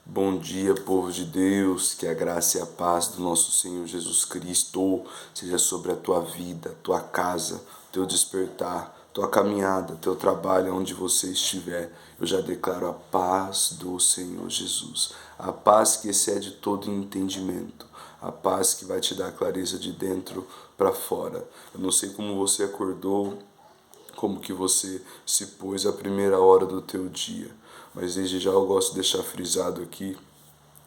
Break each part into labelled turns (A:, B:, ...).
A: Bom dia, povo de Deus, que a graça e a paz do nosso Senhor Jesus Cristo seja sobre a tua vida, tua casa, teu despertar, tua caminhada, teu trabalho, onde você estiver. Eu já declaro a paz do Senhor Jesus, a paz que excede todo entendimento, a paz que vai te dar clareza de dentro para fora. Eu não sei como você acordou, como que você se pôs a primeira hora do teu dia. Mas desde já eu gosto de deixar frisado aqui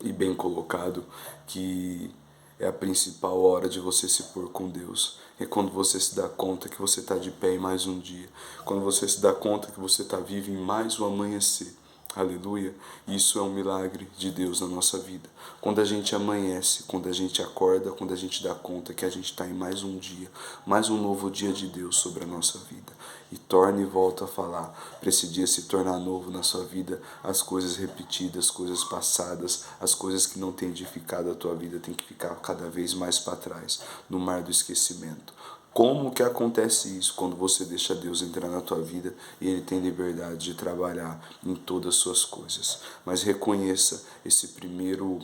A: e bem colocado que é a principal hora de você se pôr com Deus. É quando você se dá conta que você está de pé em mais um dia. Quando você se dá conta que você está vivo em mais um amanhecer. Aleluia. Isso é um milagre de Deus na nossa vida. Quando a gente amanhece, quando a gente acorda, quando a gente dá conta que a gente está em mais um dia, mais um novo dia de Deus sobre a nossa vida. E torna e volta a falar para esse dia se tornar novo na sua vida. As coisas repetidas, as coisas passadas, as coisas que não têm edificado a tua vida tem que ficar cada vez mais para trás, no mar do esquecimento. Como que acontece isso? Quando você deixa Deus entrar na tua vida e Ele tem liberdade de trabalhar em todas as suas coisas. Mas reconheça esse primeiro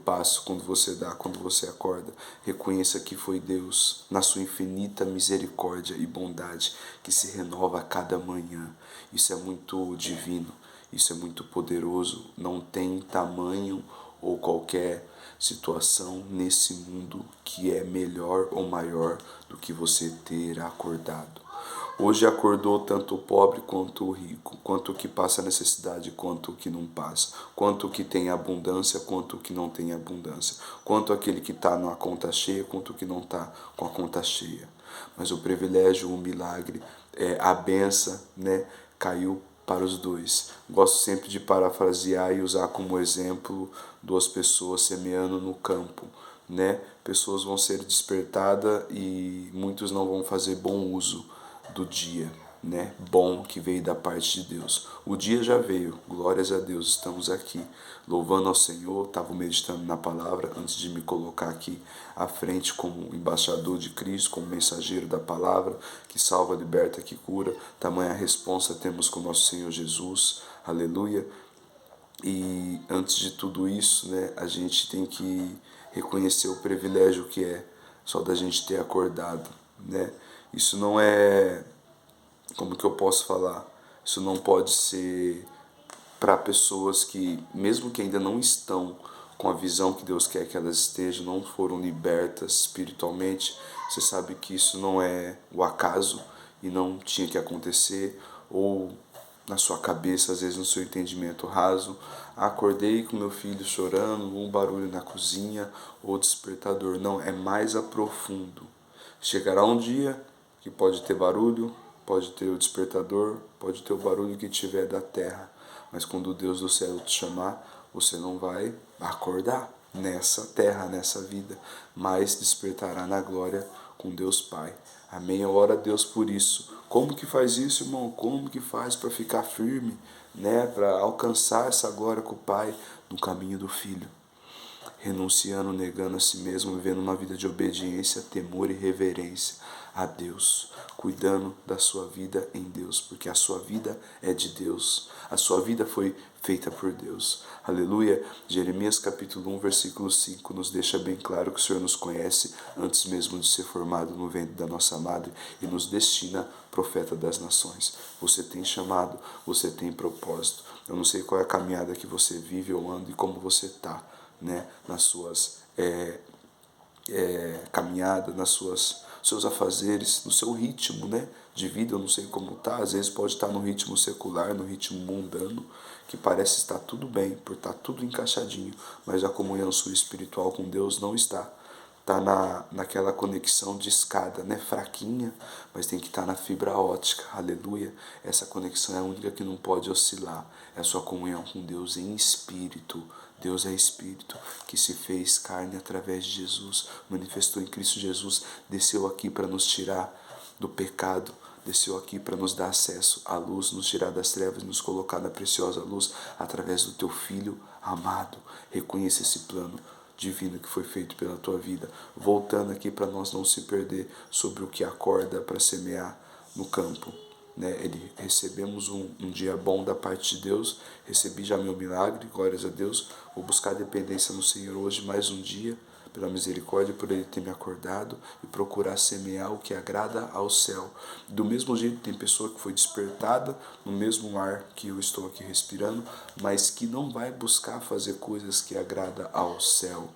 A: passo quando você dá, quando você acorda. Reconheça que foi Deus, na sua infinita misericórdia e bondade, que se renova a cada manhã. Isso é muito divino, isso é muito poderoso. Não tem tamanho ou qualquer situação nesse mundo que é melhor ou maior do que você ter acordado. Hoje acordou tanto o pobre quanto o rico, quanto o que passa necessidade, quanto o que não passa, quanto o que tem abundância, quanto o que não tem abundância, quanto aquele que está na conta cheia, quanto o que não está com a conta cheia. Mas o privilégio, o milagre, a benção, né, caiu para os dois. Gosto sempre de parafrasear e usar como exemplo duas pessoas semeando no campo, né? Pessoas vão ser despertadas e muitos não vão fazer bom uso do dia, né? Bom que veio da parte de Deus. O dia já veio, glórias a Deus, estamos aqui louvando ao Senhor. Estava meditando na palavra antes de me colocar aqui à frente como embaixador de Cristo, como mensageiro da palavra que salva, liberta, que cura. Tamanha responsa temos com nosso Senhor Jesus, aleluia. E antes de tudo isso, né, a gente tem que reconhecer o privilégio que é só da gente ter acordado, né? Isso não é, como que eu posso falar? Isso não pode ser para pessoas que, mesmo que ainda não estão com a visão que Deus quer que elas estejam, não foram libertas espiritualmente. Você sabe que isso não é o acaso e não tinha que acontecer, ou na sua cabeça, às vezes no seu entendimento raso. Acordei com meu filho chorando, um barulho na cozinha ou despertador. Não, é mais a profundo. Chegará um dia que pode ter barulho, pode ter o despertador, pode ter o barulho que tiver da terra. Mas quando Deus do céu te chamar, você não vai acordar nessa terra, nessa vida, mas despertará na glória com Deus Pai. Amém? Ora a Deus por isso. Como que faz isso, irmão? Como que faz para ficar firme, né? Para alcançar essa glória com o Pai no caminho do Filho? Renunciando, negando a si mesmo, vivendo uma vida de obediência, temor e reverência a Deus, cuidando da sua vida em Deus, porque a sua vida é de Deus, a sua vida foi feita por Deus. Aleluia. Jeremias capítulo 1, versículo 5 nos deixa bem claro que o Senhor nos conhece antes mesmo de ser formado no ventre da nossa madre e nos destina profeta das nações. Você tem chamado, você tem propósito. Eu não sei qual é a caminhada que você vive ou anda e como você está, né, nas suas caminhadas, nas seus afazeres, no seu ritmo, né, de vida. Eu não sei como tá, às vezes pode estar no ritmo secular, no ritmo mundano, que parece estar tudo bem, por estar tudo encaixadinho, mas a comunhão sua espiritual com Deus não está. Está naquela conexão de escada, né? Fraquinha, mas tem que estar na fibra ótica, aleluia. Essa conexão é a única que não pode oscilar, é a sua comunhão com Deus em espírito. Deus é espírito, que se fez carne através de Jesus, manifestou em Cristo Jesus, desceu aqui para nos tirar do pecado, desceu aqui para nos dar acesso à luz, nos tirar das trevas, nos colocar na preciosa luz através do teu Filho amado. Reconheça esse plano divino que foi feito pela tua vida. Voltando aqui para nós não se perder sobre o que acorda para semear no campo. né? Recebemos um dia bom da parte de Deus, recebi já meu milagre, glórias a Deus. Vou buscar dependência no Senhor hoje mais um dia, pela misericórdia, por Ele ter me acordado, e procurar semear o que agrada ao céu. Do mesmo jeito, tem pessoa que foi despertada no mesmo ar que eu estou aqui respirando, mas que não vai buscar fazer coisas que agrada ao céu.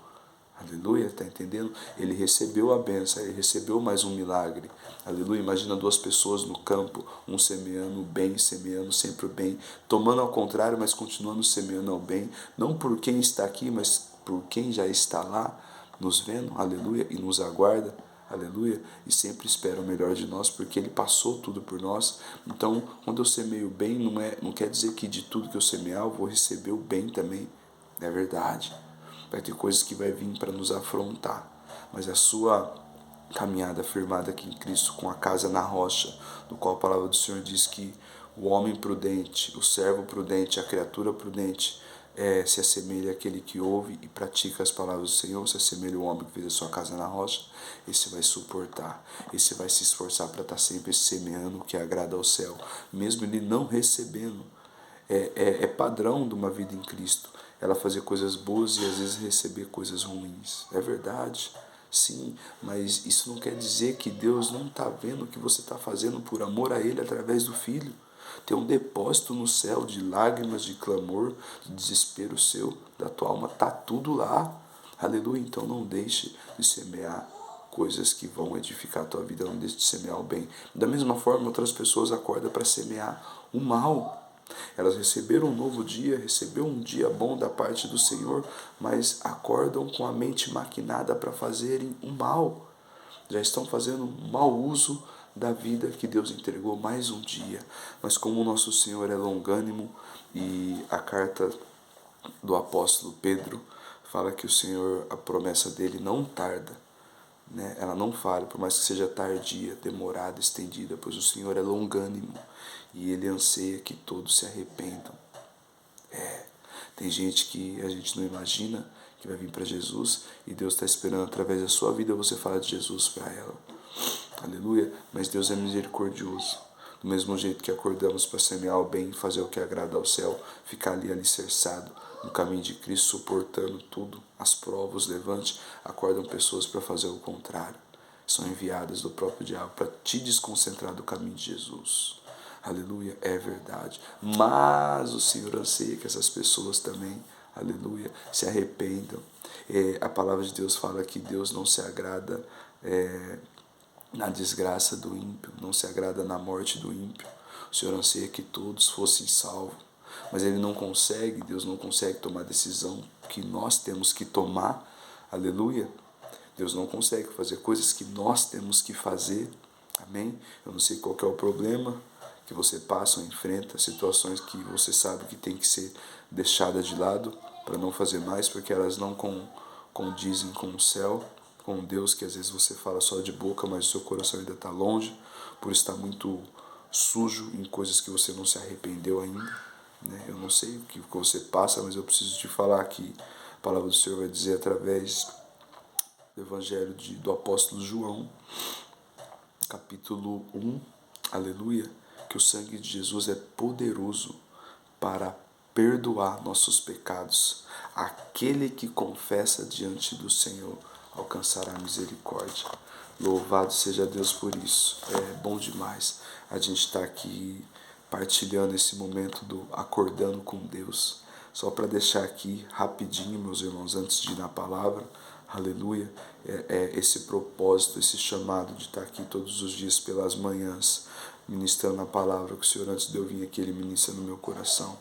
A: Aleluia, está entendendo? Ele recebeu a benção, ele recebeu mais um milagre. Aleluia, imagina duas pessoas no campo, um semeando o bem, semeando sempre o bem, tomando ao contrário, mas continuando semeando ao bem, não por quem está aqui, mas por quem já está lá, nos vendo, aleluia, e nos aguarda, aleluia, e sempre espera o melhor de nós, porque Ele passou tudo por nós. Então, quando eu semeio o bem, não quer dizer que de tudo que eu semear, eu vou receber o bem também, é verdade. Vai ter coisas que vai vir para nos afrontar, mas a sua caminhada firmada aqui em Cristo, com a casa na rocha, no qual a palavra do Senhor diz que o homem prudente, o servo prudente, a criatura prudente, se assemelha àquele que ouve e pratica as palavras do Senhor, se assemelha ao homem que fez a sua casa na rocha. Esse vai suportar, esse vai se esforçar para estar sempre semeando o que agrada ao céu, mesmo ele não recebendo. É padrão de uma vida em Cristo ela fazer coisas boas e às vezes receber coisas ruins. É verdade, sim, mas isso não quer dizer que Deus não está vendo o que você está fazendo por amor a Ele através do Filho. Tem um depósito no céu de lágrimas, de clamor, de desespero seu, da tua alma, está tudo lá. Aleluia, então não deixe de semear coisas que vão edificar a tua vida, não deixe de semear o bem. Da mesma forma, outras pessoas acordam para semear o mal. Elas receberam um novo dia, receberam um dia bom da parte do Senhor, mas acordam com a mente maquinada para fazerem o mal. Já estão fazendo mau uso da vida que Deus entregou mais um dia. Mas como o nosso Senhor é longânimo, e a carta do apóstolo Pedro fala que o Senhor, a promessa dele não tarda, né? Ela não falha, por mais que seja tardia, demorada, estendida, pois o Senhor é longânimo e Ele anseia que todos se arrependam. Tem gente que a gente não imagina que vai vir para Jesus, e Deus está esperando através da sua vida você falar de Jesus para ela. Aleluia, mas Deus é misericordioso. Do mesmo jeito que acordamos para semear o bem, fazer o que agrada ao céu, ficar ali alicerçado no caminho de Cristo, suportando tudo, as provas, levante, acordam pessoas para fazer o contrário. São enviadas do próprio diabo para te desconcentrar do caminho de Jesus. Aleluia, é verdade. Mas o Senhor anseia que essas pessoas também, aleluia, se arrependam. A palavra de Deus fala que Deus não se agrada na desgraça do ímpio, não se agrada na morte do ímpio. O Senhor anseia que todos fossem salvos, mas Ele não consegue, Deus não consegue tomar a decisão que nós temos que tomar, aleluia. Deus não consegue fazer coisas que nós temos que fazer, amém? Eu não sei qual que é o problema que você passa ou enfrenta, situações que você sabe que tem que ser deixada de lado para não fazer mais, porque elas não condizem com o céu, com Deus, que às vezes você fala só de boca, mas o seu coração ainda está longe, por estar muito sujo em coisas que você não se arrependeu ainda, né? Eu não sei o que você passa, mas eu preciso te falar que a palavra do Senhor vai dizer através do Evangelho do apóstolo João, capítulo 1, aleluia, que o sangue de Jesus é poderoso para perdoar nossos pecados. Aquele que confessa diante do Senhor alcançará misericórdia. Louvado seja Deus por isso. É bom demais a gente estar aqui partilhando esse momento do acordando com Deus. Só para deixar aqui rapidinho, meus irmãos, antes de ir na palavra, aleluia, esse propósito, esse chamado de estar aqui todos os dias pelas manhãs, ministrando a palavra que o Senhor, antes de eu vir aqui, Ele ministra no meu coração,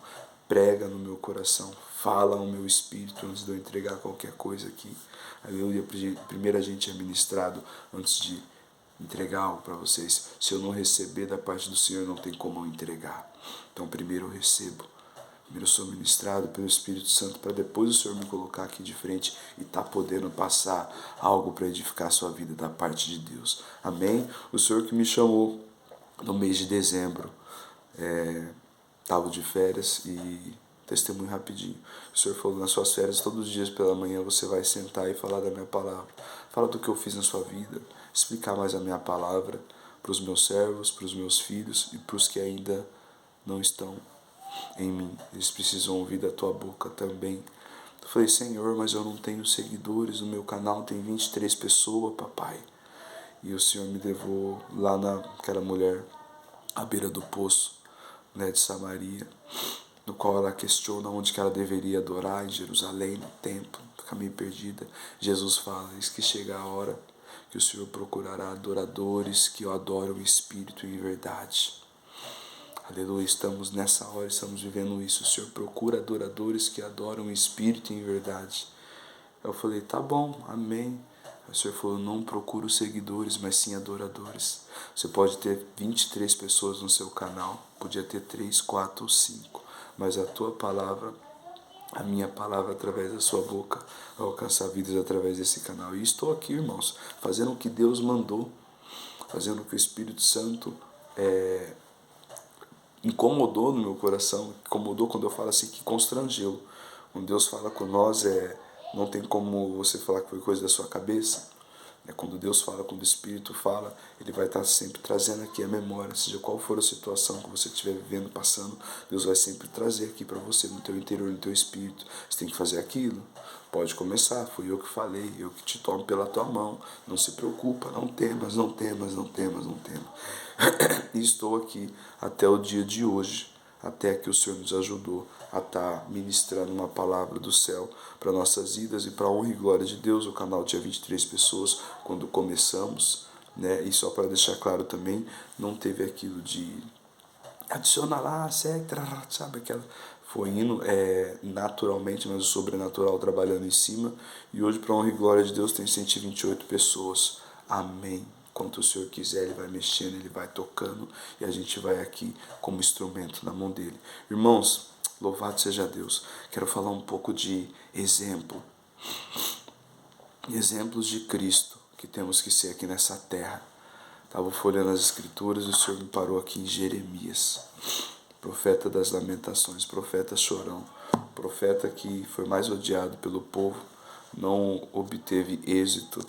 A: prega no meu coração, fala ao meu espírito antes de eu entregar qualquer coisa aqui. Aleluia. Primeiro a gente é ministrado antes de entregar algo para vocês. Se eu não receber da parte do Senhor, não tem como eu entregar. Então primeiro eu recebo. Primeiro eu sou ministrado pelo Espírito Santo para depois o Senhor me colocar aqui de frente e estar podendo passar algo para edificar a sua vida da parte de Deus. Amém? O Senhor que me chamou no mês de dezembro, estava de férias, e testemunho rapidinho. O Senhor falou: nas suas férias, todos os dias pela manhã você vai sentar e falar da minha palavra. Fala do que eu fiz na sua vida, explicar mais a minha palavra, para os meus servos, para os meus filhos e para os que ainda não estão em mim. Eles precisam ouvir da tua boca também. Eu falei, Senhor, mas eu não tenho seguidores, no meu canal tem 23 pessoas, papai. E o Senhor me levou lá naquela mulher à beira do poço, né, de Samaria, no qual ela questiona onde que ela deveria adorar, em Jerusalém, no templo, fica meio perdida. Jesus fala, eis que chega a hora que o Senhor procurará adoradores que o adoram em espírito e em verdade. Aleluia, estamos nessa hora, estamos vivendo isso. O Senhor procura adoradores que adoram em espírito e em verdade. Eu falei, tá bom, amém. O Senhor falou, não procuro seguidores, mas sim adoradores. Você pode ter 23 pessoas no seu canal, podia ter 3, 4 ou 5, mas a tua palavra, a minha palavra através da sua boca, vai alcançar vidas através desse canal. E estou aqui, irmãos, fazendo o que Deus mandou, fazendo o que o Espírito Santo incomodou no meu coração, incomodou quando eu falo assim, que constrangeu. Quando Deus fala com nós, não tem como você falar que foi coisa da sua cabeça. Quando Deus fala, quando o Espírito fala, Ele vai estar sempre trazendo aqui a memória, seja qual for a situação que você estiver vivendo, passando, Deus vai sempre trazer aqui para você, no teu interior, no teu espírito. Você tem que fazer aquilo, pode começar, fui eu que falei, eu que te tomo pela tua mão, não se preocupa, não temas, não temas, não temas, não temas. E estou aqui até o dia de hoje, até que o Senhor nos ajudou a estar ministrando uma palavra do céu para nossas vidas e para a honra e glória de Deus. O canal tinha 23 pessoas quando começamos, né? E só para deixar claro também, não teve aquilo de adicionar lá, segue, sabe aquela... Foi indo naturalmente, mas o sobrenatural trabalhando em cima. E hoje, para a honra e glória de Deus, tem 128 pessoas. Amém. Quanto o Senhor quiser, Ele vai mexendo, Ele vai tocando. E a gente vai aqui como instrumento na mão dEle. Irmãos, louvado seja Deus. Quero falar um pouco de exemplo. Exemplos de Cristo que temos que ser aqui nessa terra. Estava folheando as Escrituras e o Senhor me parou aqui em Jeremias. Profeta das lamentações, profeta chorão, profeta que foi mais odiado pelo povo, não obteve êxito,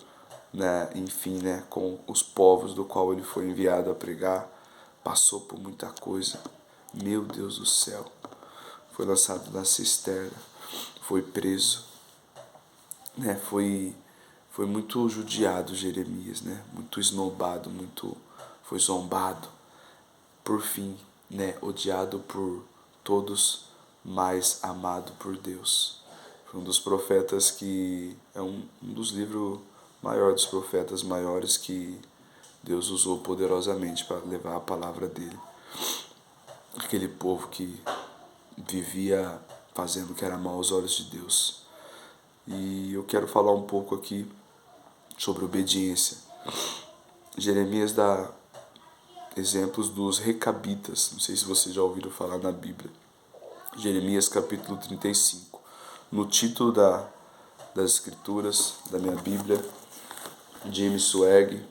A: né, enfim, né, com os povos do qual ele foi enviado a pregar, passou por muita coisa, meu Deus do céu, foi lançado na cisterna, foi preso, né, foi muito judiado Jeremias, né, muito esnobado, foi zombado, por fim, né, odiado por todos, mas amado por Deus. Foi um dos profetas que é um dos livros maiores dos profetas maiores que Deus usou poderosamente para levar a palavra dele. Aquele povo que vivia fazendo o que era mal aos olhos de Deus. E eu quero falar um pouco aqui sobre obediência. Jeremias dá exemplos dos recabitas. Não sei se vocês já ouviram falar na Bíblia. Jeremias capítulo 35. No título das Escrituras, da minha Bíblia, James Swag,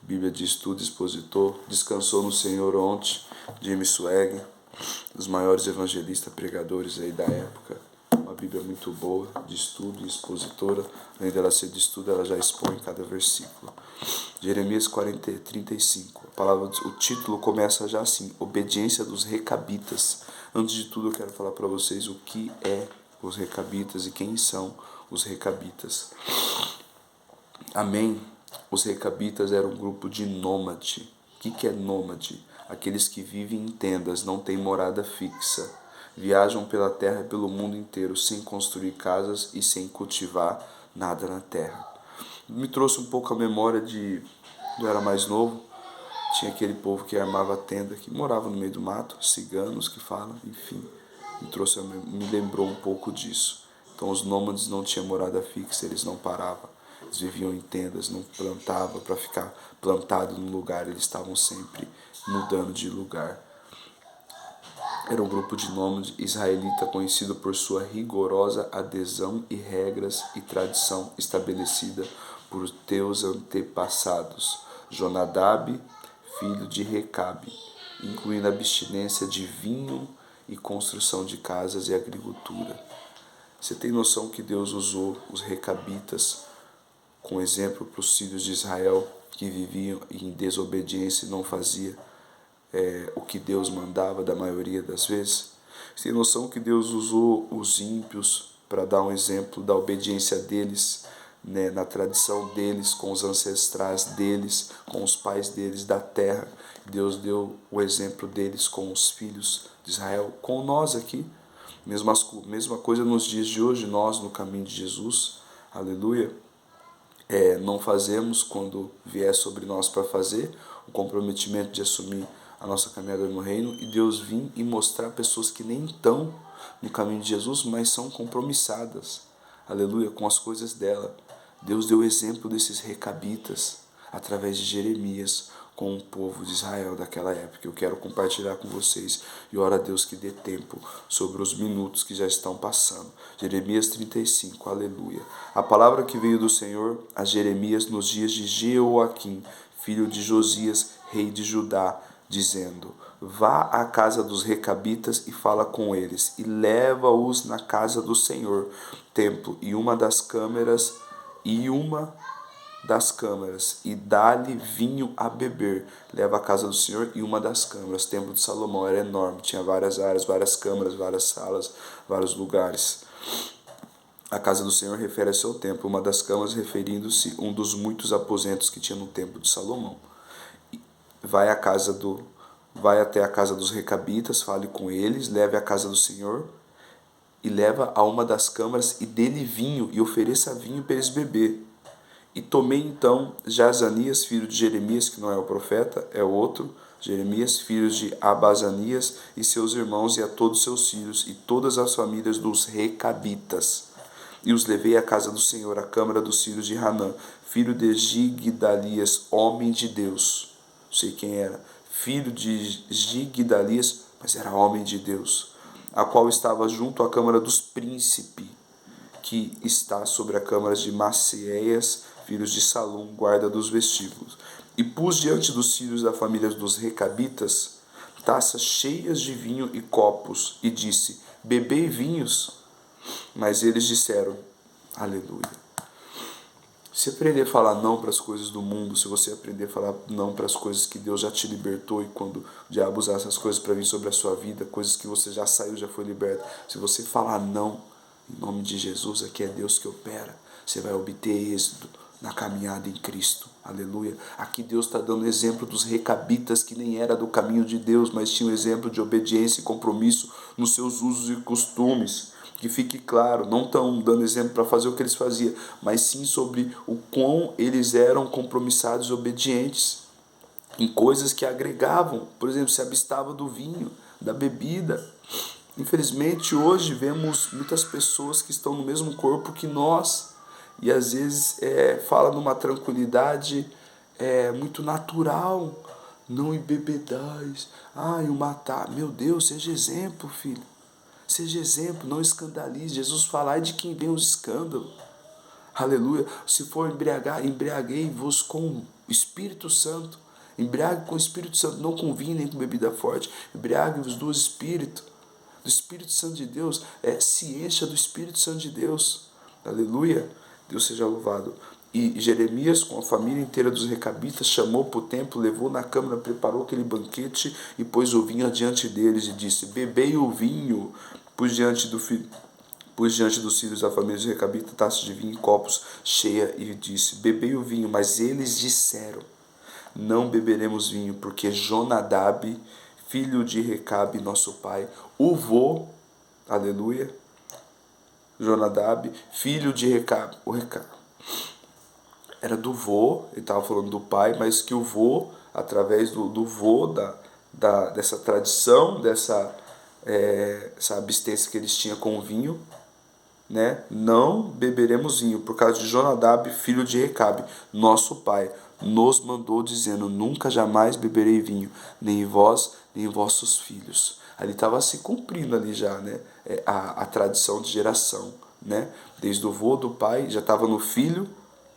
A: Bíblia de Estudo Expositor, Descansou no Senhor ontem, James Swag, dos maiores evangelistas, pregadores aí da época. Uma Bíblia muito boa, de estudo e expositora. Além dela ser de estudo, ela já expõe cada versículo. Jeremias 35. O título começa já assim: Obediência dos recabitas. Antes de tudo, eu quero falar para vocês o que é os recabitas e quem são os recabitas. Amém? Os recabitas eram um grupo de nômade. O que é nômade? Aqueles que vivem em tendas, não têm morada fixa. Viajam pela terra e pelo mundo inteiro, sem construir casas e sem cultivar nada na terra. Me trouxe um pouco a memória de... Eu era mais novo, tinha aquele povo que armava tenda, que morava no meio do mato, ciganos que falam, enfim. Me lembrou um pouco disso. Então os nômades não tinham morada fixa, eles não paravam. Eles viviam em tendas, não plantavam para ficar plantado no lugar, eles estavam sempre mudando de lugar. Era um grupo de nômades israelita conhecido por sua rigorosa adesão e regras e tradição estabelecida por teus antepassados, Jonadab, filho de Recabe, incluindo abstinência de vinho e construção de casas e agricultura. Você tem noção que Deus usou os recabitas como exemplo para os filhos de Israel que viviam em desobediência e não fazia o que Deus mandava da maioria das vezes? Você tem noção que Deus usou os ímpios para dar um exemplo da obediência deles, né, na tradição deles, com os ancestrais deles, com os pais deles da terra. Deus deu o exemplo deles com os filhos de Israel, com nós aqui. Mesma coisa nos dias de hoje, nós no caminho de Jesus, aleluia. Não fazemos quando vier sobre nós para fazer o comprometimento de assumir a nossa caminhada no reino, e Deus vir e mostrar pessoas que nem estão no caminho de Jesus, mas são compromissadas, aleluia, com as coisas dela. Deus deu exemplo desses recabitas através de Jeremias com o povo de Israel daquela época. Eu quero compartilhar com vocês e oro a Deus que dê tempo sobre os minutos que já estão passando. Jeremias 35, aleluia. A palavra que veio do Senhor a Jeremias nos dias de Jeoaquim, filho de Josias, rei de Judá, dizendo: vá à casa dos recabitas e fala com eles, e leva-os na casa do Senhor, templo, e uma das câmaras, e dá-lhe vinho a beber. Leva a casa do Senhor e uma das câmaras. O templo de Salomão era enorme, tinha várias áreas, várias câmaras, várias salas, vários lugares. A casa do Senhor refere-se ao templo, uma das câmaras referindo-se a um dos muitos aposentos que tinha no templo de Salomão. Vai até a casa dos recabitas, fale com eles, leve à casa do Senhor e leva a uma das câmaras e dê-lhe vinho e ofereça vinho para eles beber. E tomei então Jazanias, filho de Jeremias, que não é o profeta, é o outro, Jeremias, filho de Abazanias, e seus irmãos, e a todos seus filhos, e todas as famílias dos recabitas. E os levei à casa do Senhor, à câmara dos filhos de Hanã, filho de Gigdalias, homem de Deus. Não sei quem era, filho de Gigdalias, mas era homem de Deus, a qual estava junto à câmara dos príncipes, que está sobre a câmara de Macieias, filhos de Salum, guarda dos vestíbulos. E pus diante dos filhos da família dos recabitas taças cheias de vinho e copos, e disse: bebei vinhos. Mas eles disseram: aleluia. Se aprender a falar não para as coisas do mundo, se você aprender a falar não para as coisas que Deus já te libertou, e quando o diabo usar essas coisas para vir sobre a sua vida, coisas que você já saiu, já foi liberto, se você falar não, em nome de Jesus, aqui é Deus que opera, você vai obter êxito na caminhada em Cristo, aleluia. Aqui Deus está dando exemplo dos recabitas, que nem era do caminho de Deus, mas tinha um exemplo de obediência e compromisso nos seus usos e costumes. Que fique claro, não estão dando exemplo para fazer o que eles faziam, mas sim sobre o quão eles eram compromissados e obedientes em coisas que agregavam. Por exemplo, se abstava do vinho, da bebida. Infelizmente, hoje vemos muitas pessoas que estão no mesmo corpo que nós, e às vezes fala numa tranquilidade muito natural. Não embebedais, o matar. Meu Deus, seja exemplo, filho. Seja exemplo, não escandalize. Jesus fala: ai de quem vem os escândalos. Aleluia. Se for embriagar, embriaguei-vos com o Espírito Santo. Embriague com o Espírito Santo, não com vinho nem com bebida forte. Embriague-vos do Espírito Santo de Deus. Se encha do Espírito Santo de Deus. Aleluia. Deus seja louvado. E Jeremias, com a família inteira dos recabitas, chamou para o templo, levou na câmara, preparou aquele banquete e pôs o vinho adiante deles e disse: bebei o vinho. Pus diante dos filhos da família dos recabitas taças de vinho e copos cheia, e disse: bebei o vinho. Mas eles disseram: não beberemos vinho, porque Jonadab, filho de Recabe, nosso pai, o vô, aleluia, Jonadab, filho de Recabe, o Recabe era do vô, ele estava falando do pai, mas que o vô, através do vô, dessa tradição, essa abstência que eles tinham com o vinho, né? Não beberemos vinho, por causa de Jonadab, filho de Recabe, nosso pai, nos mandou dizendo: nunca jamais beberei vinho, nem vós, nem vossos filhos. Ali estava se cumprindo ali já, né? A tradição de geração, né? Desde o vô do pai, já estava no filho,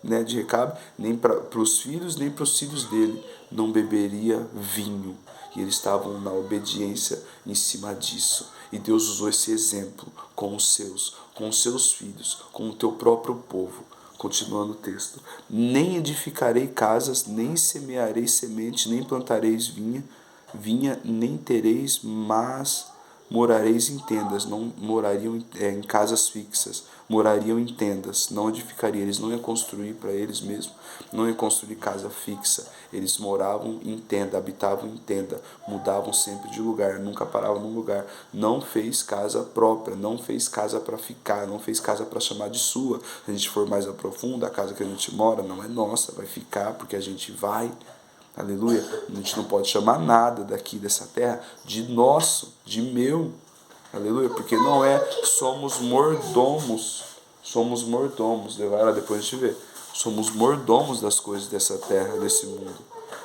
A: né, de Recabe, nem para os filhos, nem para os filhos dele, não beberia vinho. E eles estavam na obediência em cima disso. E Deus usou esse exemplo com os seus filhos, com o teu próprio povo, Continuando o texto. Nem edificarei casas, nem semearei semente, nem plantareis vinha, nem tereis, mas morareis em tendas, não morariam em casas fixas, morariam em tendas, não edificariam, eles não iam construir para eles mesmos, não iam construir casa fixa, eles moravam em tenda, habitavam em tenda, mudavam sempre de lugar, nunca paravam num lugar, não fez casa própria, não fez casa para ficar, não fez casa para chamar de sua. Se a gente for mais a profundo, a casa que a gente mora não é nossa, vai ficar porque a gente vai. Aleluia. A gente não pode chamar nada daqui dessa terra de nosso, de meu. Aleluia. Porque não é, somos mordomos. Somos mordomos. Vai lá depois a gente vê. Somos mordomos das coisas dessa terra, desse mundo.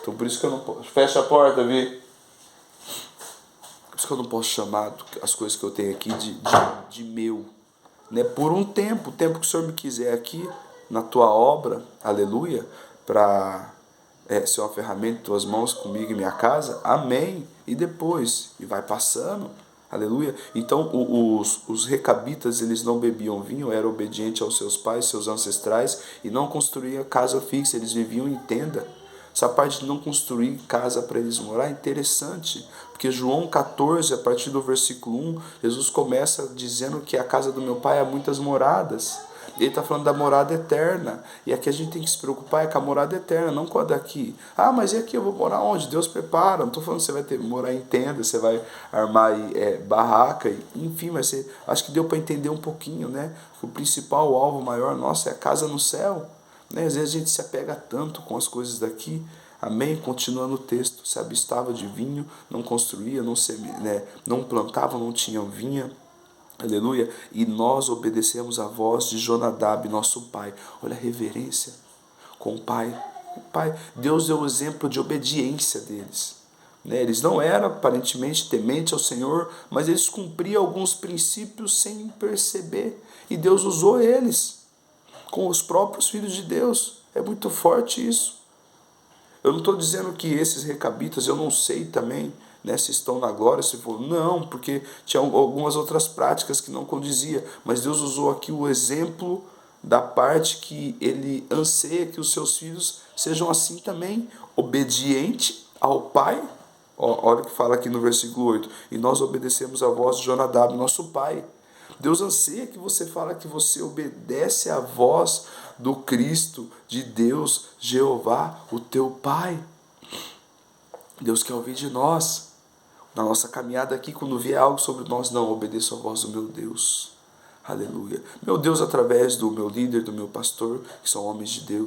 A: Então por isso que eu não posso. Fecha a porta, Vi. Por isso que eu não posso chamar as coisas que eu tenho aqui de meu. Né? Por um tempo, o tempo que o Senhor me quiser aqui, na tua obra, aleluia, para ser uma ferramenta em tuas mãos comigo e minha casa, amém. E depois, e vai passando, aleluia. Então os recabitas, eles não bebiam vinho, eram obedientes aos seus pais, seus ancestrais, e não construíam casa fixa, eles viviam em tenda. Essa parte de não construir casa para eles morar é interessante, porque João 14, a partir do versículo 1, Jesus começa dizendo que a casa do meu pai há muitas moradas. Ele está falando da morada eterna. E aqui a gente tem que se preocupar com a morada eterna, não com a daqui. Ah, mas e aqui eu vou morar onde? Deus prepara. Não estou falando que você vai morar em tenda, você vai armar barraca, enfim, mas acho que deu para entender um pouquinho, né? O principal alvo maior nosso é a casa no céu. Né? Às vezes a gente se apega tanto com as coisas daqui. Amém? Continuando o texto. Se abstava de vinho, não construía, não plantava, não tinha vinha. Aleluia. E nós obedecemos a voz de Jonadab, nosso pai. Olha a reverência com o pai. O pai. Deus deu o exemplo de obediência deles. Eles não eram aparentemente tementes ao Senhor, mas eles cumpriam alguns princípios sem perceber. E Deus usou eles com os próprios filhos de Deus. É muito forte isso. Eu não estou dizendo que esses recabitas, eu não sei também, né, se estão na glória, se for. Não, porque tinha algumas outras práticas que não condizia. Mas Deus usou aqui o exemplo da parte que ele anseia que os seus filhos sejam assim também, obediente ao Pai. Olha o que fala aqui no versículo 8. E nós obedecemos a voz de Jonadab, nosso pai. Deus anseia que você fala que você obedece à voz do Cristo, de Deus, Jeová, o teu Pai. Deus quer ouvir de nós. Na nossa caminhada aqui, quando vier algo sobre nós, não, obedeço a voz do meu Deus. Aleluia. Meu Deus, através do meu líder, do meu pastor, que são homens de Deus.